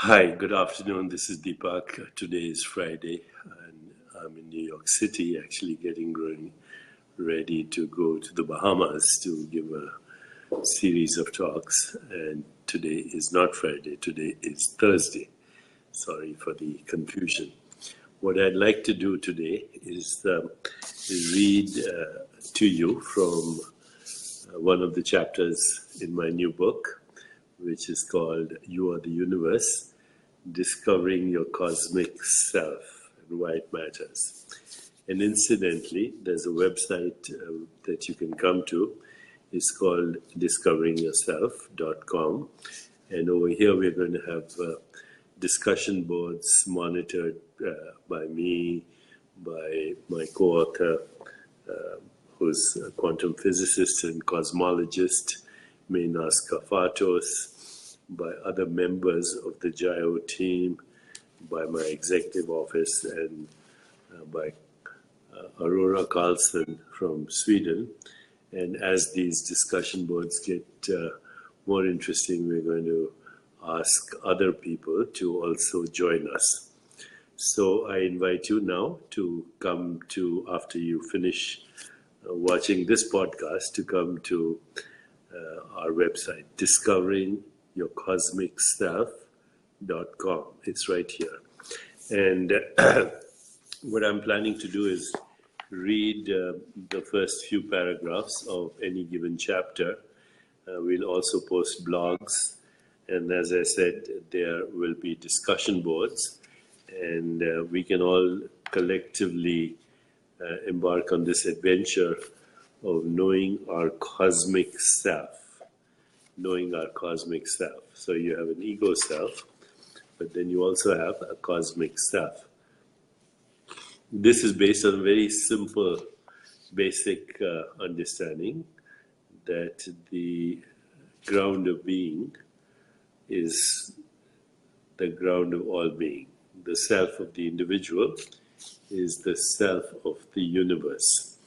Hi, good afternoon. This is Deepak. Today is Friday, and I'm in New York City, actually getting ready to go to the Bahamas to give a series of talks. And today is not Friday, today is Thursday. Sorry for the confusion. What I'd like to do today is read to you from one of the chapters in my new book, which is called You Are the Universe, Discovering Your Cosmic Self and Why It Matters. And incidentally, there's a website that you can come to. It's called discoveringyourself.com. And over here, we're going to have discussion boards monitored by me, by my co-author, who's a quantum physicist and cosmologist, Menas Kafatos, by other members of the JIO team, by my executive office, and by Aurora Carlson from Sweden. And as these discussion boards get more interesting, we're going to ask other people to also join us. So I invite you now to come to, after you finish watching this podcast, to come to our website, discoveringyourcosmicself.com. It's right here. And what I'm planning to do is read the first few paragraphs of any given chapter. We'll also post blogs. And as I said, there will be discussion boards. And we can all collectively embark on this adventure of knowing our cosmic self. Knowing our cosmic self. So you have an ego self, but then you also have a cosmic self. This is based on a very simple, basic understanding that the ground of being is the ground of all being. The self of the individual is the self of the universe.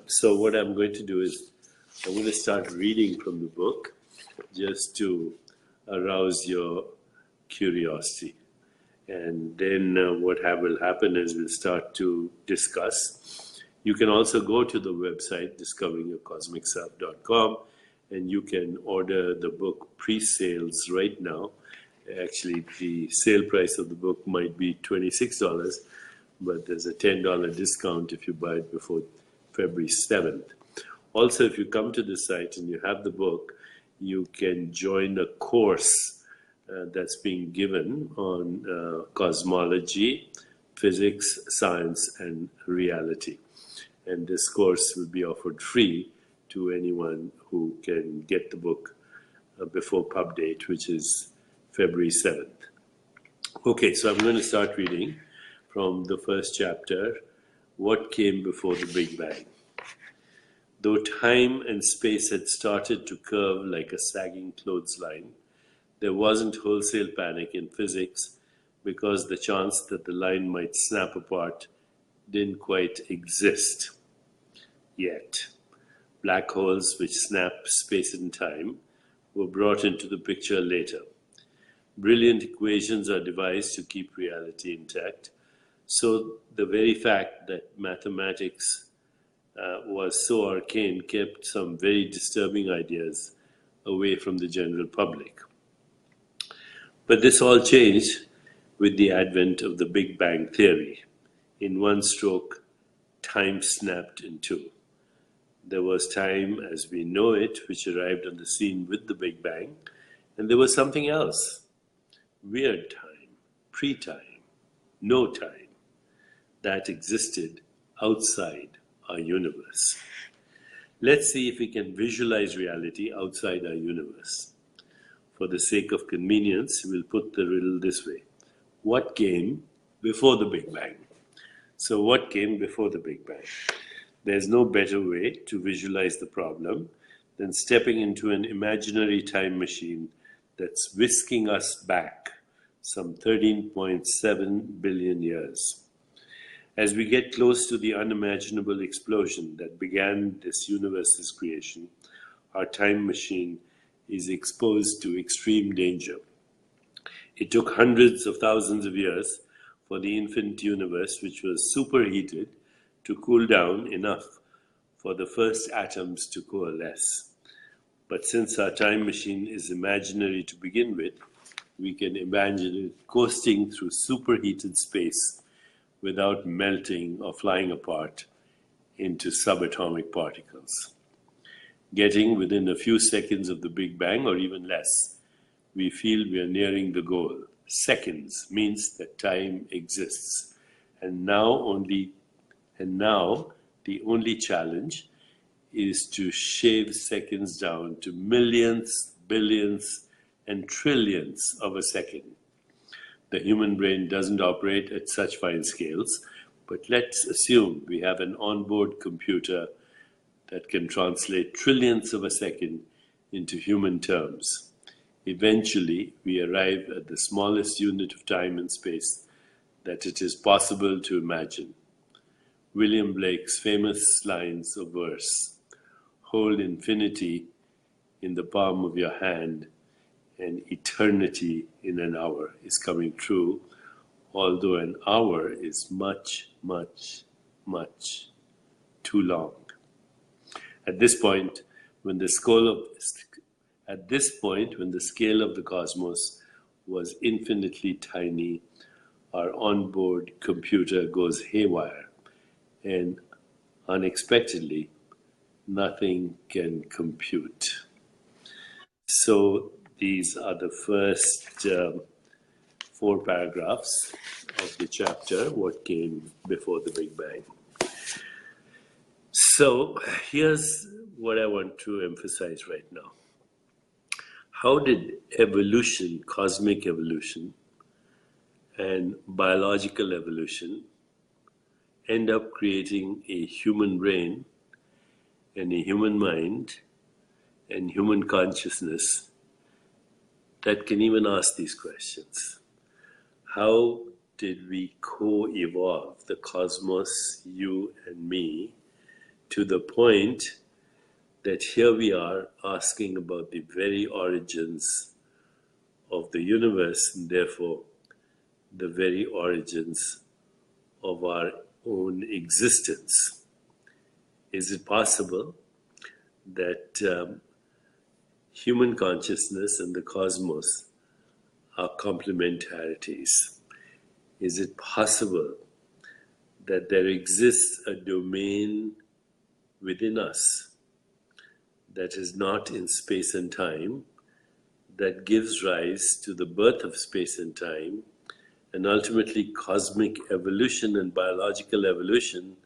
So what I'm going to do is I'm going to start reading from the book just to arouse your curiosity. And then what will happen is we'll start to discuss. You can also go to the website, discoveringyourcosmicself.com, and you can order the book pre-sales right now. Actually, the sale price of the book might be $26, but there's a $10 discount if you buy it before February 7th. Also, if you come to the site and you have the book, you can join a course that's being given on cosmology, physics, science, and reality. And this course will be offered free to anyone who can get the book before pub date, which is February 7th. Okay, so I'm going to start reading from the first chapter, What Came Before the Big Bang. Though time and space had started to curve like a sagging clothesline, there wasn't wholesale panic in physics because the chance that the line might snap apart didn't quite exist yet. Black holes, which snap space and time, were brought into the picture later. Brilliant equations are devised to keep reality intact, so the very fact that mathematics was so arcane kept some very disturbing ideas away from the general public. But this all changed with the advent of the Big Bang Theory. In one stroke, time snapped in two. There was time as we know it, which arrived on the scene with the Big Bang, and there was something else. Weird time, pre-time, no time, that existed outside our universe. Let's see if we can visualize reality outside our universe. For the sake of convenience, we'll put the riddle this way. What came before the Big Bang? So what came before the Big Bang? There's no better way to visualize the problem than stepping into an imaginary time machine that's whisking us back some 13.7 billion years. As we get close to the unimaginable explosion that began this universe's creation, our time machine is exposed to extreme danger. It took hundreds of thousands of years for the infinite universe, which was superheated, to cool down enough for the first atoms to coalesce. But since our time machine is imaginary to begin with, we can imagine it coasting through superheated space without melting or flying apart into subatomic particles. Getting within a few seconds of the Big Bang, or even less, we feel we are nearing the goal. Seconds means that time exists. And now the only challenge is to shave seconds down to millions, billions, and trillions of a second. The human brain doesn't operate at such fine scales, but let's assume we have an onboard computer that can translate trillions of a second into human terms. Eventually, we arrive at the smallest unit of time and space that it is possible to imagine. William Blake's famous lines of verse, "Hold infinity in the palm of your hand and eternity in an hour," is coming true, although an hour is much, much, much too long. At this point, when the scale of the cosmos was infinitely tiny, our onboard computer goes haywire, and unexpectedly, nothing can compute. So these are the first 4 paragraphs of the chapter, What Came Before the Big Bang. So here's what I want to emphasize right now. How did evolution, cosmic evolution, and biological evolution end up creating a human brain and a human mind and human consciousness that can even ask these questions? How did we co-evolve, the cosmos, you and me, to the point that here we are asking about the very origins of the universe, and therefore the very origins of our own existence? Is it possible that human consciousness and the cosmos are complementarities? Is it possible that there exists a domain within us that is not in space and time, that gives rise to the birth of space and time, and ultimately cosmic evolution and biological evolution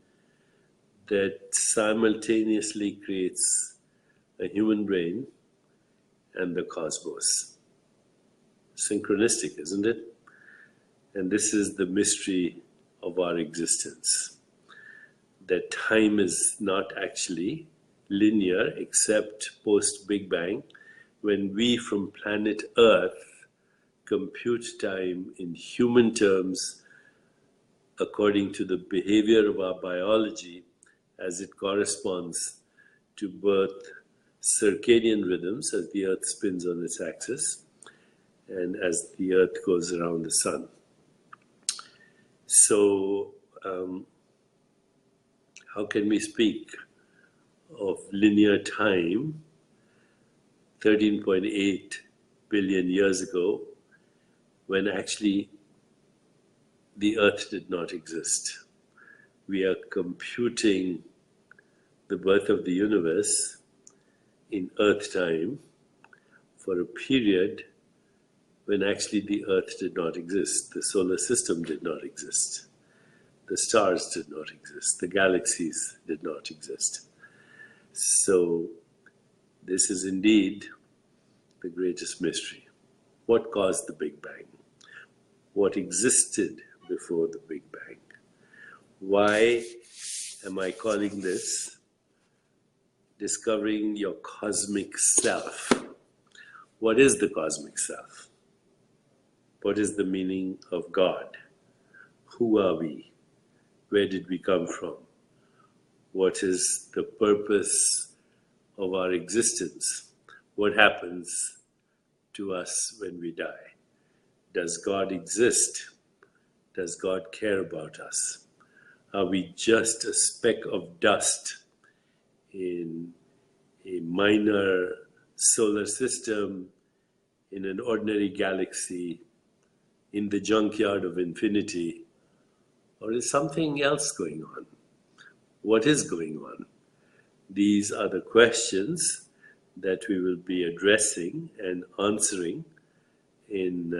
that simultaneously creates a human brain and the cosmos? Synchronistic, isn't it? And this is the mystery of our existence, that time is not actually linear except post-Big Bang, when we from planet Earth compute time in human terms according to the behavior of our biology as it corresponds to birth circadian rhythms as the Earth spins on its axis and as the Earth goes around the sun. So, how can we speak of linear time 13.8 billion years ago when actually the Earth did not exist? We are computing the birth of the universe in Earth time for a period when actually the Earth did not exist, the solar system did not exist, the stars did not exist, the galaxies did not exist. So this is indeed the greatest mystery. What caused the Big Bang? What existed before the Big Bang? Why am I calling this discovering your cosmic self? What is the cosmic self? What is the meaning of God? Who are we? Where did we come from? What is the purpose of our existence? What happens to us when we die? Does God exist? Does God care about us? Are we just a speck of dust in a minor solar system, in an ordinary galaxy, in the junkyard of infinity? Or is something else going on? What is going on? These are the questions that we will be addressing and answering in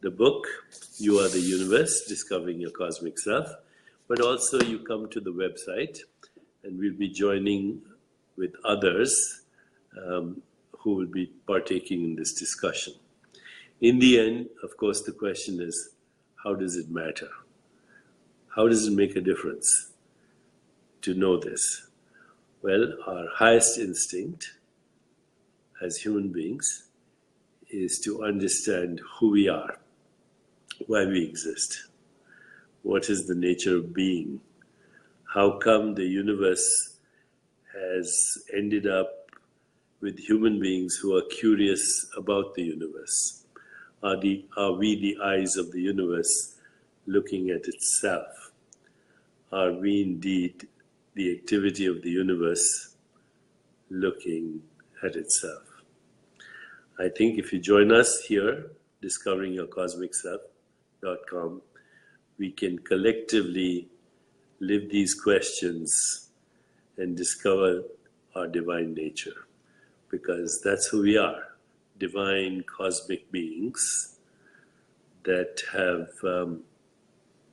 the book, You Are the Universe, Discovering Your Cosmic Self. But also you come to the website and we'll be joining with others who will be partaking in this discussion. In the end, of course, the question is, how does it matter? How does it make a difference to know this? Well, our highest instinct as human beings is to understand who we are, why we exist, what is the nature of being, how come the universe has ended up with human beings who are curious about the universe. Are we the eyes of the universe looking at itself? Are we indeed the activity of the universe looking at itself? I think if you join us here, discoveringyourcosmicself.com, we can collectively live these questions and discover our divine nature, because that's who we are, divine cosmic beings that have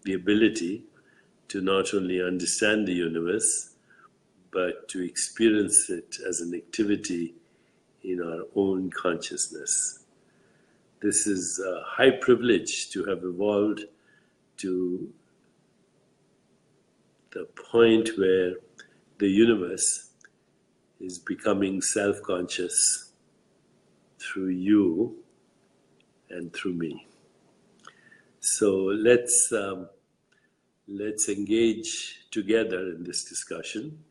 the ability to not only understand the universe, but to experience it as an activity in our own consciousness. This is a high privilege to have evolved to the point where the universe is becoming self-conscious through you and through me. So let's engage together in this discussion.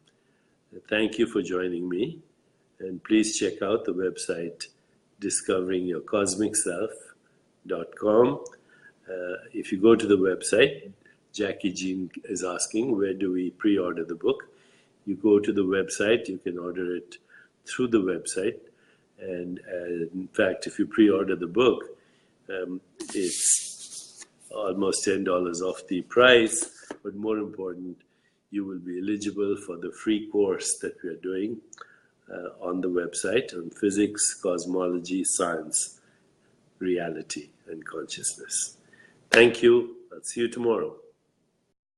Thank you for joining me, and please check out the website discoveringyourcosmicself.com. If you go to the website, Jackie Jean is asking, where do we pre-order the book? You go to the website, you can order it through the website. And in fact, if you pre-order the book, it's almost $10 off the price. But more important, you will be eligible for the free course that we are doing on the website on physics, cosmology, science, reality, and consciousness. Thank you. I'll see you tomorrow.